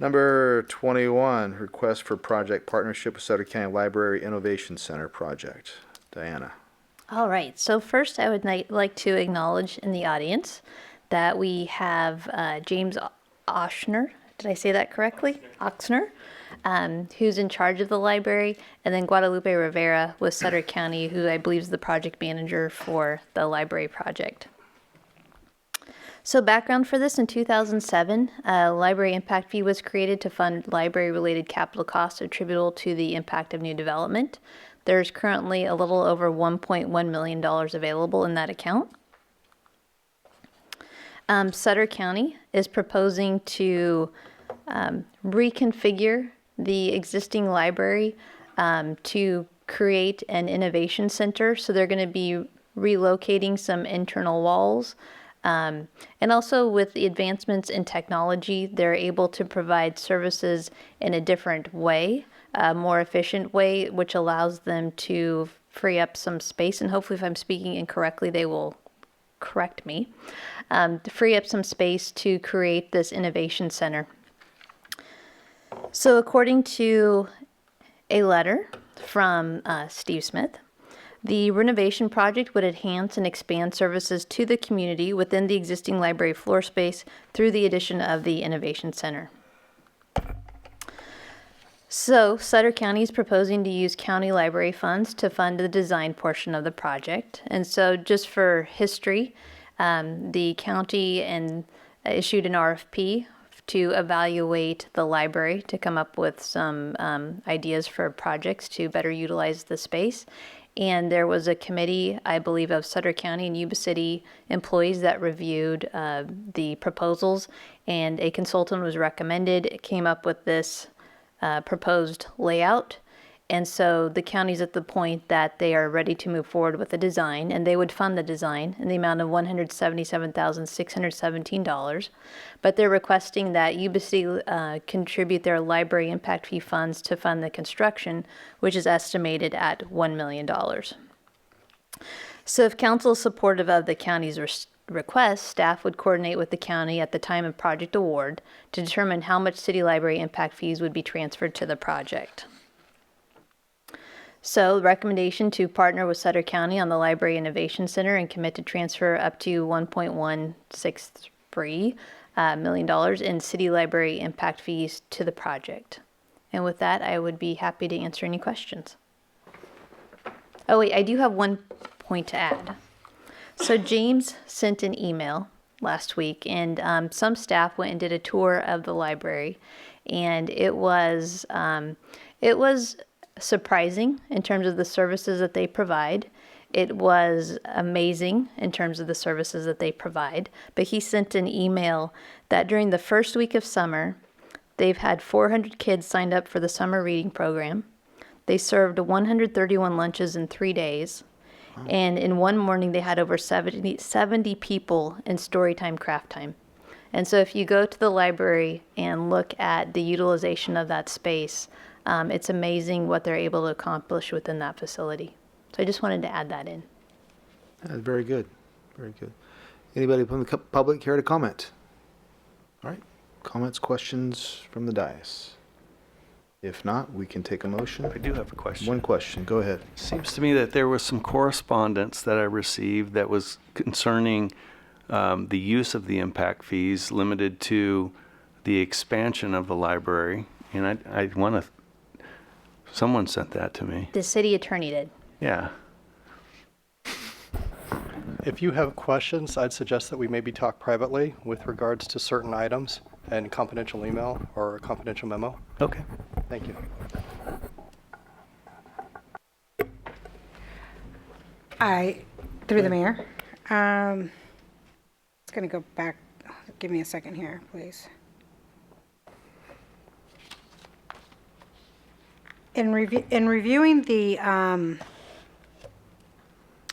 Number 21, request for project partnership with Sutter County Library Innovation Center project. Diana. All right, so first I would like to acknowledge in the audience that we have James Oshner, did I say that correctly? Oxner, who's in charge of the library, and then Guadalupe Rivera with Sutter County, who I believe is the project manager for the library project. So background for this, in 2007, a library impact fee was created to fund library-related capital costs attributable to the impact of new development. There's currently a little over $1.1 million available in that account. Sutter County is proposing to reconfigure the existing library to create an innovation center. So they're going to be relocating some internal walls. And also with the advancements in technology, they're able to provide services in a different way, a more efficient way, which allows them to free up some space. And hopefully if I'm speaking incorrectly, they will correct me, to free up some space to create this innovation center. So according to a letter from Steve Smith, the renovation project would enhance and expand services to the community within the existing library floor space through the addition of the Innovation Center. So Sutter County is proposing to use county library funds to fund the design portion of the project. And so just for history, the county issued an RFP to evaluate the library to come up with some ideas for projects to better utilize the space. And there was a committee, I believe, of Sutter County and Yuba City employees that reviewed the proposals, and a consultant was recommended. It came up with this proposed layout. And so the county's at the point that they are ready to move forward with the design, and they would fund the design in the amount of $177,617. But they're requesting that Yuba City contribute their library impact fee funds to fund the construction, which is estimated at $1 million. So if council is supportive of the county's request, staff would coordinate with the county at the time of project award to determine how much city library impact fees would be transferred to the project. So the recommendation to partner with Sutter County on the Library Innovation Center and commit to transfer up to $1.163 million in city library impact fees to the project. And with that, I would be happy to answer any questions. Oh wait, I do have one point to add. So James sent an email last week, and some staff went and did a tour of the library, and it was surprising in terms of the services that they provide. It was amazing in terms of the services that they provide. But he sent an email that during the first week of summer, they've had 400 kids signed up for the summer reading program. They served 131 lunches in 3 days. Wow. And in one morning, they had over 70 people in story time, craft time. And so if you go to the library and look at the utilization of that space, it's amazing what they're able to accomplish within that facility. So I just wanted to add that in. Very good. Very good. Anybody from the public care to comment? All right. Comments, questions from the dais? If not, we can take a motion. I do have a question. One question. Go ahead. Seems to me that there was some correspondence that I received that was concerning the use of the impact fees limited to the expansion of the library. And I want to... Someone sent that to me. The city attorney did. Yeah. If you have questions, I'd suggest that we maybe talk privately with regards to certain items and confidential email or a confidential memo. Okay. Thank you. Through the mayor. It's going to go back. Give me a second here, please. In reviewing the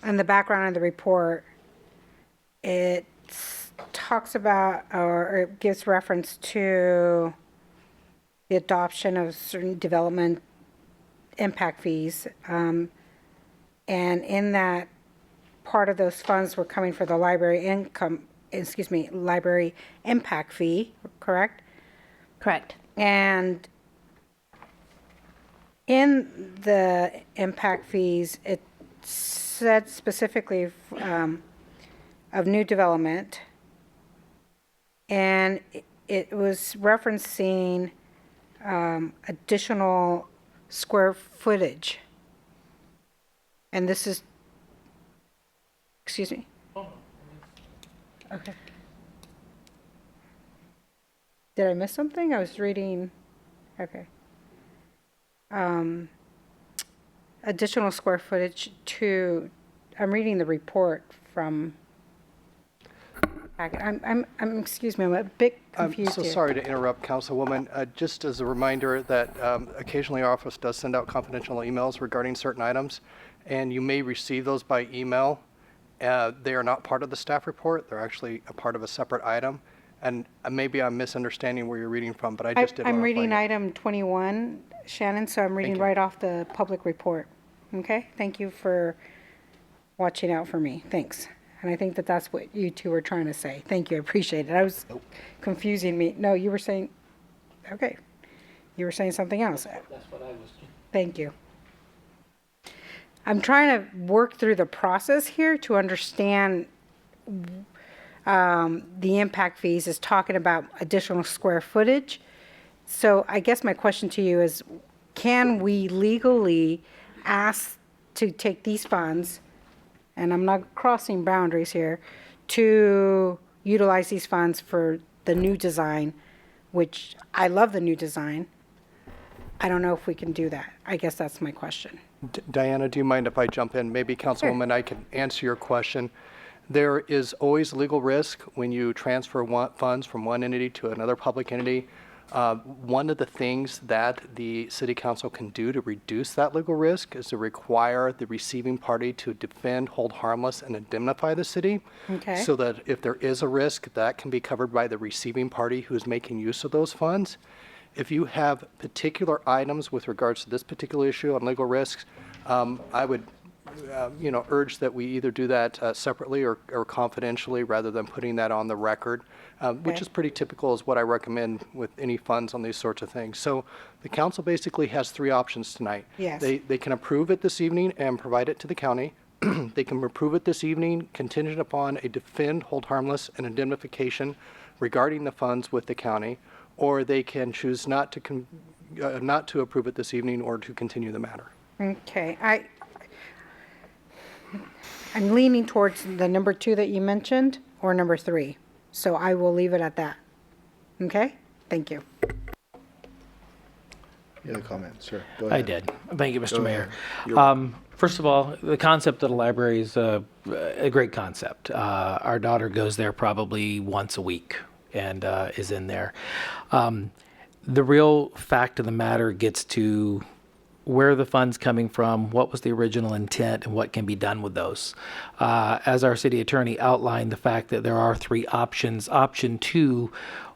and the background of the report, it talks about or it gives reference to the adoption of certain development impact fees, and in that part of those funds were coming for the library impact fee, correct? Correct. And in the impact fees, it said specifically of new development, and it was referencing additional square footage. And this is, excuse me? Okay. Did I miss something? I was reading, okay. Additional square footage to, I'm reading the report from, excuse me, I'm a bit I'm confused so here. sorry to interrupt, Councilwoman. Just as a reminder that occasionally our office does send out confidential emails regarding certain items, and you may receive those by email. They are not part of the staff report. They're actually a part of a separate item. And maybe I'm misunderstanding where you're reading from, but I just did want I'm to reading flag it. item 21, Shannon, so I'm reading you. right off the public report. Okay? Thank you for watching out for me. Thanks. And I think that that's what you two were trying to say. Thank you. I appreciate it. I was confusing me. No, you were saying, okay. You were saying something else. That's what I was. Thank you. I'm trying to work through the process here to understand the impact fees is talking about additional square footage. So I guess my question to you is, can we legally ask to take these funds, and I'm not crossing boundaries here, to utilize these funds for the new design, which I love the new design. I don't know if we can do that. I guess that's my question. Diana, do you mind if I jump in? Maybe, Councilwoman, I can answer your question. There is always legal risk when you transfer funds from one entity to another public entity. One of the things that the City Council can do to reduce that legal risk is to require the receiving party to defend, hold harmless, and indemnify the city. Okay. So that if there is a risk, that can be covered by the receiving party who is making use of those funds. If you have particular items with regards to this particular issue on legal risks, I would urge that we either do that separately or confidentially rather than putting that on the record, which Okay. is pretty typical is what I recommend with any funds on these sorts of things. So the council basically has three options tonight. Yes. They can approve it this evening and provide it to the county. They can approve it this evening contingent upon a defend, hold harmless, and indemnification regarding the funds with the county, or they can choose not to approve it this evening or to continue the matter. Okay, I'm leaning towards the number 2 that you mentioned, or number 3. So I will leave it at that. Okay? Thank you. You had a comment, sir? Go I ahead. did. Thank you, Mr. Go Mayor. ahead. First of all, the concept of the library is a great concept. Our daughter goes there probably once a week and is in there. The real fact of the matter gets to where are the funds coming from, what was the original intent, and what can be done with those. As our city attorney outlined, the fact that there are 3 options. Option 2,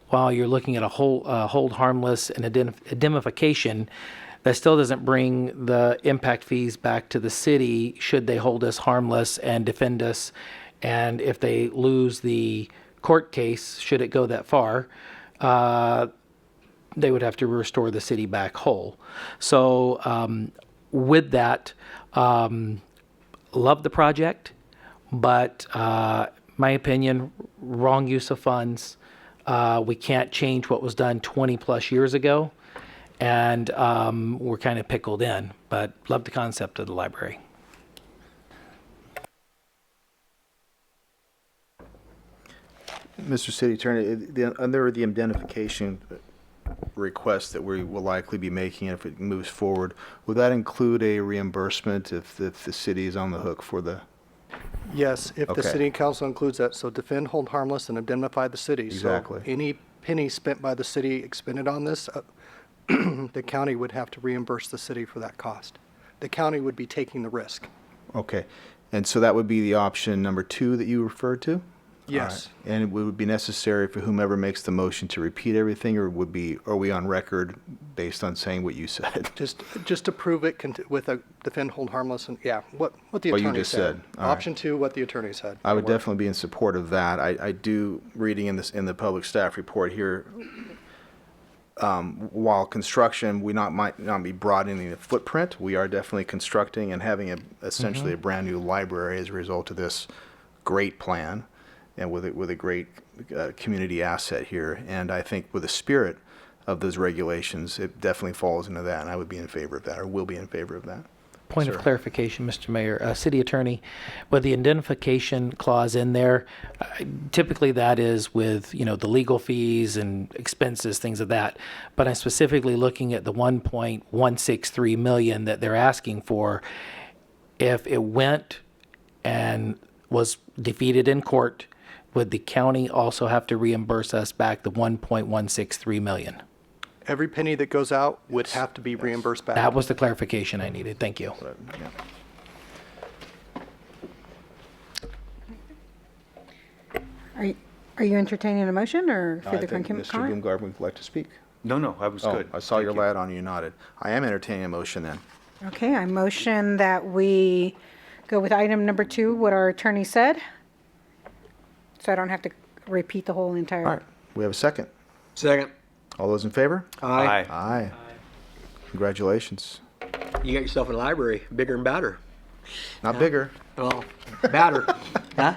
while you're looking at a hold harmless and indemnification, that still doesn't bring the impact fees back to the city should they hold us harmless and defend us. And if they lose the court case, should it go that far, they would have to restore the city back whole. So with that, love the project, but my opinion, wrong use of funds. We can't change what was done 20 plus years ago, and we're kind of pickled in, but love the concept of the library. Mr. City Attorney, under the indemnification request that we will likely be making if it moves forward, will that include a reimbursement if the city is on the hook for the? Yes, if the Okay. city council includes that, so defend, hold harmless, and indemnify the city. Exactly. So any penny spent by the city expended on this, the county would have to reimburse the city for that cost. The county would be taking the risk. Okay, and so that would be the option number 2 that you referred to? Yes. All right. And it would be necessary for whomever makes the motion to repeat everything, or are we on record based on saying what you said? Just to prove it with a defend, hold harmless, and what the What you attorney just said. said. All right. Option 2, what the attorney said. I would Work. definitely be in support of that. I do, reading in the public staff report here, while construction, might not be broadening the footprint, we are definitely constructing and having essentially a brand new library as a result of this great plan, and with a great community asset here. And I think with the spirit of those regulations, it definitely falls into that, and I would be in favor of that, or will be in favor of that. Point Sir. of clarification, Mr. Mayor. City Attorney, with the indemnification clause in there, typically that is with, the legal fees and expenses, things of that. But I'm specifically looking at the 1.163 million that they're asking for. If it went and was defeated in court, would the county also have to reimburse us back the 1.163 million? Every penny that goes out would have to be reimbursed back. That was the clarification I needed. Thank you. But, yeah. Are you entertaining a motion or I further think comment? Mr. Bloomgard would like to speak. No, I was good. I saw Thank your you. lad on you nodded. I am entertaining a motion then. Okay, I motion that we go with item number 2, what our attorney said. So I don't have to repeat the whole entire. All right, we have a second. Second. All those in favor? Aye. Aye. Congratulations. You got yourself a library, bigger and badder. Not bigger. Well, badder. Huh?